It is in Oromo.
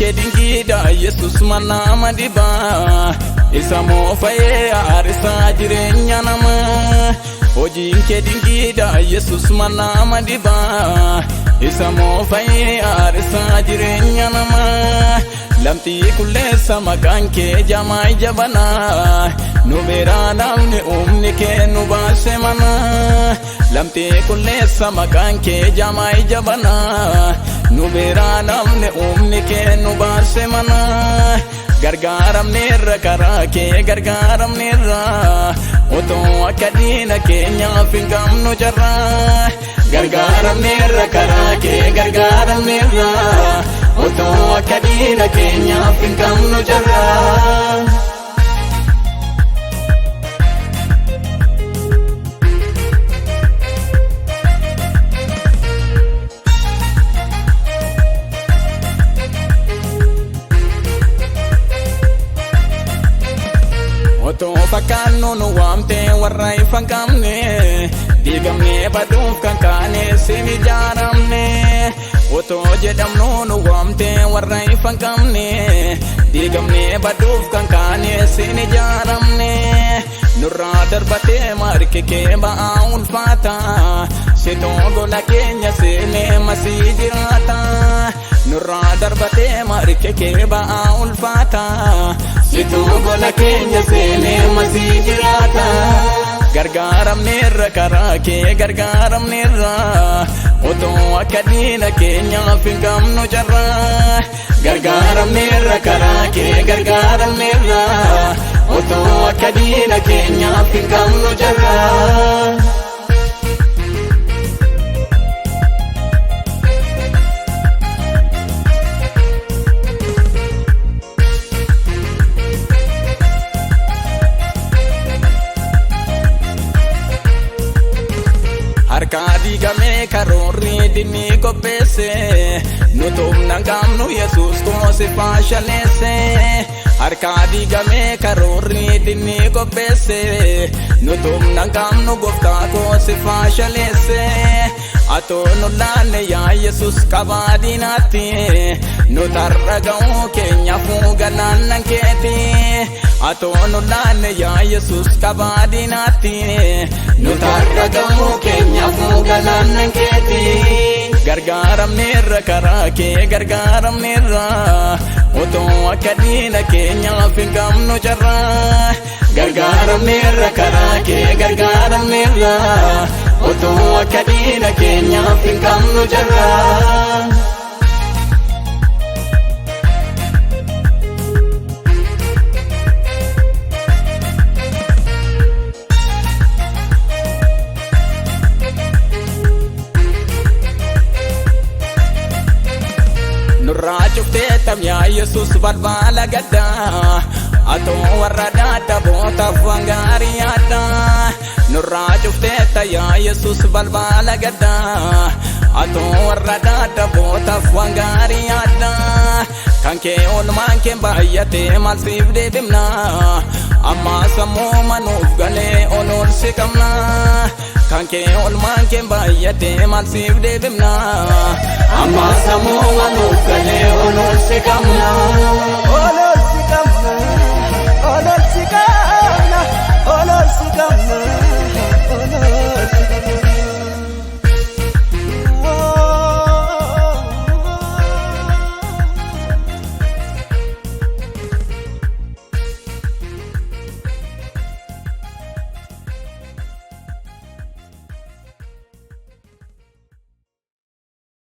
kee dinqiidha Yesus nama dibaa isa moofa'ee aarisaa jireenya namaa. Hojiin kee dinqiidha Yesus nama dibaa isa moofa'ee aarisaa jireenya namaa. Lamxii qulleessa maqaan kee jamaa jabanaa nu beeraa namni uumni kee nu baase manaa. Lamxii qulleessa maqaan kee jamaa jabanaa nu beeraa namni uumni kee nu baase manaa. Gargaaramneerra karaa kee gargaaramneerra otoo akka diina keenyaaf hin qabnu jarraa. Gargaaramneerra karaa kee gargaaramneerra otoo akka diina keenyaaf hin qabnu jarraa. Otoo fakkaannu nu waamtee warra ifa hin qabne diigamnee baduuf kan kaane sin ijaaramne. Otoo jedhamnu nu waamtee warra ifa hin qabne diigamnee baduuf kan kaane sin ijaaramne. Nurraa darbatee marki kee ba'aa ulfaata sitoo gola keenya seenee masii jiraata. Nurraa darbatee marki kee ba'aa ulfaata sitoo gola keenya seenee masii jiraata. Gargaaramneerra karaa kee gargaaramneerra otoo akka diina keenyaaf hin qabnu jarraa. Gargaaramneerra karaa kee gargaaramneerra otoo akka diina keenyaaf hin qabnu jarraa. Harkaa diigamee karoorri dinni qopheesse nuti humna hin qabnu Yesus koosi faashaleesse. Harkaa diigamee karoorri dinni qopheesse nuti humna hin qabnu gooftaa koosi faashaleesse. Atoo nu laanne yaa Yesus qabaa diinaatti nuti har'a ga'uu keenyaafuu galaannan keeti. Atoo nu laanne yaa Yesus qabaa diinaatti nuti har'a ga'uu keenyaafuu galaannan keeti. Gargaaramneerra karaa kee gargaaramneerra otoo akka diina keenyaaf hin qabnu jarraa. Gargaaramneerra karaa kee gargaaramneerra otoo akka diina keenyaaf hin qabnu jarraa. Nurraa cuftee tam yaa Yesus balbala gaddaa atoo warra dadhabootaaf waan gaarii yaaddaa. Nurraa cuftee yaa Yesus balbala gaddaa atoo warra dadhabootaaf waan gaarii yaaddaa. Kan kee oolmaan kee baay'atee maal siif deebifnaa amma sammuu manuuf galee olool si qabnaa. Kan kee oolmaan kee baay'atee maal siif deebifnaa amma sammuu manuuf galee olool si qabnaa.